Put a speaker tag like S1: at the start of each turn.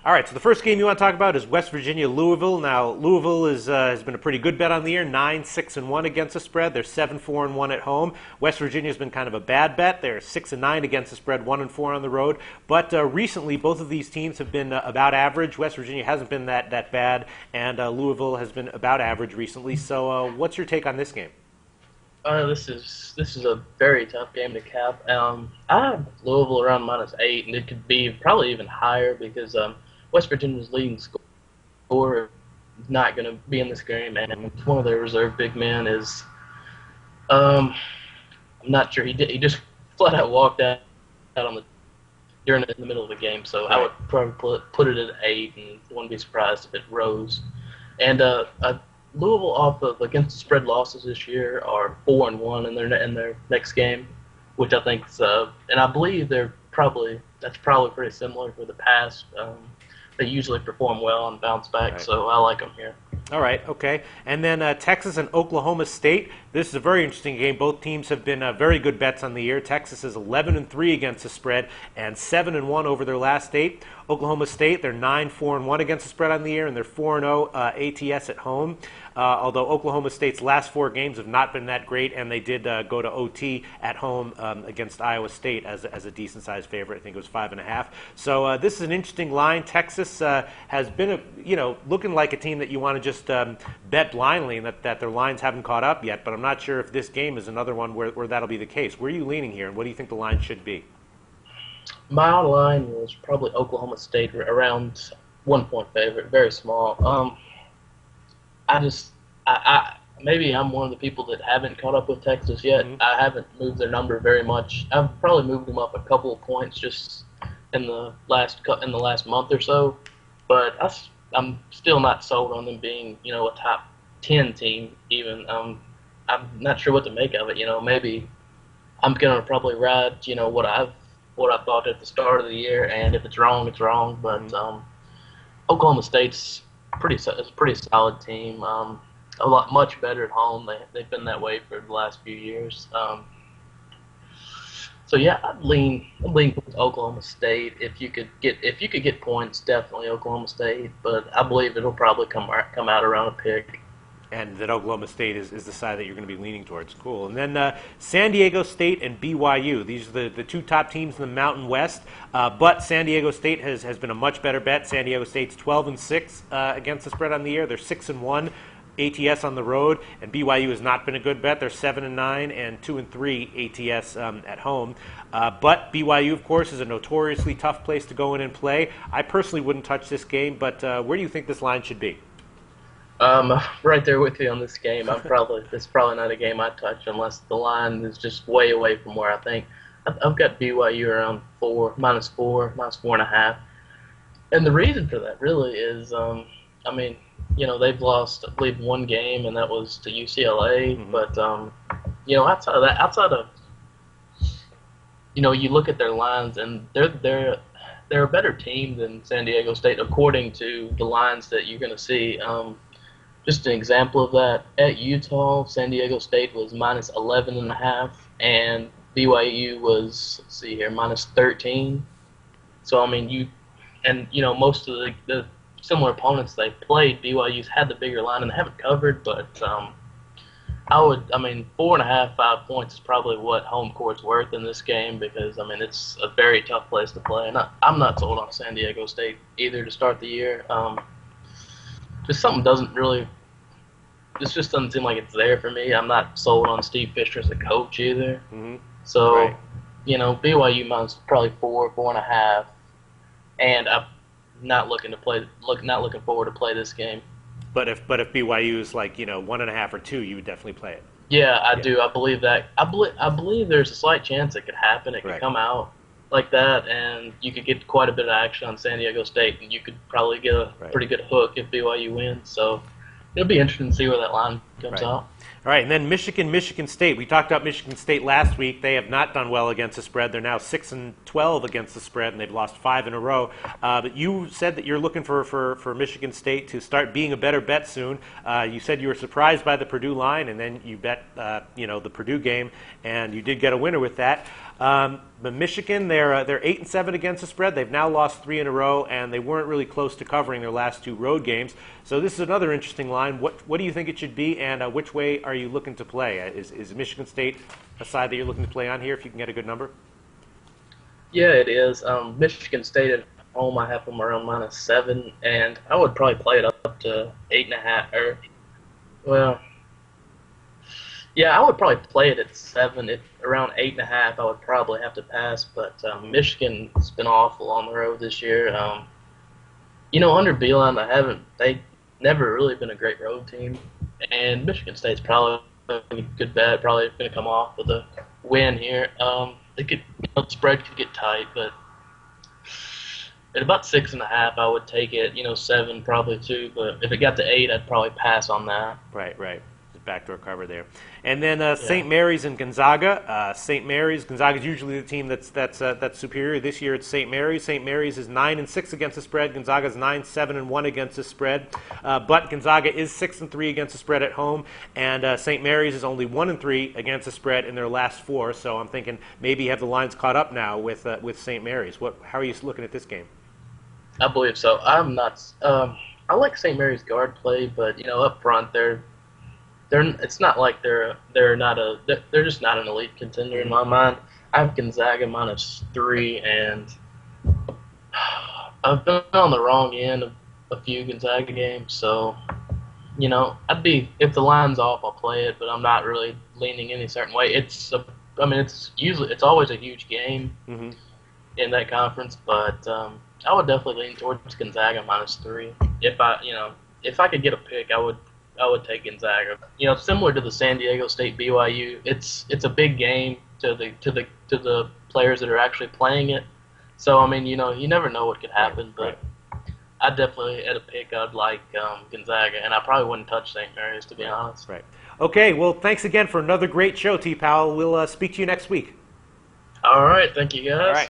S1: All right, so the first game you want to talk about is West Virginia-Louisville. Now, Louisville has been a pretty good bet on the year, 9-6-1 against the spread. They're 7-4-1 at home. West Virginia's been kind of a bad bet. They're 6-9 against the spread, 1-4 on the road. But recently, both of these teams have been about average. West Virginia hasn't been that bad, and Louisville has been about average recently. So, what's your take on this game?
S2: This is a very tough game to cap. I have Louisville around -8, and it could be probably even higher because West Virginia's leading scorer is not going to be in this game, and one of their reserve big men is, I'm not sure, he just flat out walked out on during in the middle of the game, so I would probably put it at 8, and wouldn't be surprised if it rose. And Louisville off of against the spread losses this year are 4-1 in their next game, which I think is, and I believe that's probably pretty similar for the past. They usually perform well and bounce back, so I like them here.
S1: All right, okay. And then Texas and Oklahoma State. This is a very interesting game. Both teams have been very good bets on the year. Texas is 11-3 against the spread and 7-1 over their last 8. Oklahoma State, they're 9-4-1 against the spread on the year, and they're 4-0 ATS at home. Although Oklahoma State's last 4 games have not been that great, and they did go to OT at home against Iowa State as a decent-sized favorite. I think it was 5.5. So this is an interesting line. Texas has been, looking like a team that you want to just bet blindly, and that their lines haven't caught up yet. But I'm not sure if this game is another one where that'll be the case. Where are you leaning here, and what do you think the line should be?
S2: My line was probably Oklahoma State, around 1-point favorite, very small. Maybe I'm one of the people that haven't caught up with Texas yet.
S1: Mm-hmm.
S2: I haven't moved their number very much. I've probably moved them up a couple of points just in the last month or so, but I'm still not sold on them being a top 10 team even. I'm not sure what to make of it. Maybe I'm gonna probably ride what I thought at the start of the year, and if it's wrong, it's wrong. But Oklahoma State's a pretty solid team. Much better at home. They've been that way for the last few years. So yeah, I'd lean towards Oklahoma State. If you could get points, definitely Oklahoma State. But I believe it'll probably come out around a pick.
S1: And that Oklahoma State is the side that you're going to be leaning towards. Cool. And then San Diego State and BYU. These are the 2 top teams in the Mountain West. But San Diego State has been a much better bet. San Diego State's 12-6 against the spread on the year. They're 6-1 ATS on the road. And BYU has not been a good bet. They're 7-9 and 2-3 ATS at home. But BYU, of course, is a notoriously tough place to go in and play. I personally wouldn't touch this game, but where do you think this line should be?
S2: Right there with you on this game. It's probably not a game I touch unless the line is just way away from where I think. I've got BYU around -4.5. And the reason for that really is, they've lost, I believe, 1 game, and that was to UCLA. Mm-hmm. But outside of you look at their lines, and they're a better team than San Diego State according to the lines that you're going to see. Just an example of that, at Utah, San Diego State was -11.5, and BYU was, -13. So, most of the similar opponents they played, BYU's had the bigger line, and they haven't covered, but 4.5, 5 points is probably what home court's worth in this game this a very tough place to play, and I'm not sold on San Diego State either to start the year. Just something this just doesn't seem like it's there for me. I'm not sold on Steve Fisher as a coach either.
S1: Mm-hmm.
S2: So, BYU minus probably 4.5, and I'm not looking forward to play this game.
S1: But if BYU is 1.5 or 2, you would definitely play it.
S2: Yeah, I do. I believe that. I believe there's a slight chance it could happen. It could come out like that, and you could get quite a bit of action on San Diego State, and you could probably get a pretty good hook if BYU wins. So it'll be interesting to see where that line comes out.
S1: All right, and then Michigan State. We talked about Michigan State last week. They have not done well against the spread. They're now 6-12 against the spread, and they've lost 5 in a row. But you said that you're looking for Michigan State to start being a better bet soon. You said you were surprised by the Purdue line, and then you bet the Purdue game, and you did get a winner with that. But Michigan, they're 8-7 against the spread. They've now lost 3 in a row, and they weren't really close to covering their last 2 road games. So this is another interesting line. What do you think it should be, and which way are you looking to play? Is Michigan State a side that you're looking to play on here if you can get a good number?
S2: Yeah, it is. Michigan State at home, I have them around -7, and I would probably play it up to 8.5. Or, well, yeah, I would probably play it at 7. At around 8.5, I would probably have to pass. But Michigan's been awful on the road this year. Under Beilein, they never really been a great road team, and Michigan State's probably a good bet. Probably going to come off with a win here. The spread could get tight, but at about 6.5, I would take it. 7 probably too, but if it got to 8, I'd probably pass on that.
S1: Right. Backdoor cover there. And then St. Mary's and Gonzaga. Gonzaga is usually the team that's superior. This year it's St. Mary's. St. Mary's is 9-6 against the spread. Gonzaga is 9-7-1 against the spread. But Gonzaga is 6-3 against the spread at home, and St. Mary's is only 1-3 against the spread in their last 4. So I'm thinking maybe you have the lines caught up now with St. Mary's. How are you looking at this game?
S2: I believe so. I'm not. I like St. Mary's guard play, but up front it's not like they're just not an elite contender in my mind. I have Gonzaga -3, and I've been on the wrong end of a few Gonzaga games, so if the line's off, I'll play it, but I'm not really leaning any certain way. It's always a huge game in that conference, but I would definitely lean towards Gonzaga -3. If I could get a pick, I would take Gonzaga. Similar to the San Diego State BYU, it's a big game to the players that are actually playing it. So you never know what could happen. But I definitely at a pick I'd like Gonzaga, and I probably wouldn't touch St. Mary's, to be honest.
S1: Right. Okay. Well, thanks again for another great show, T. Powell. We'll speak to you next week.
S2: All right. Thank you, guys.
S1: All right.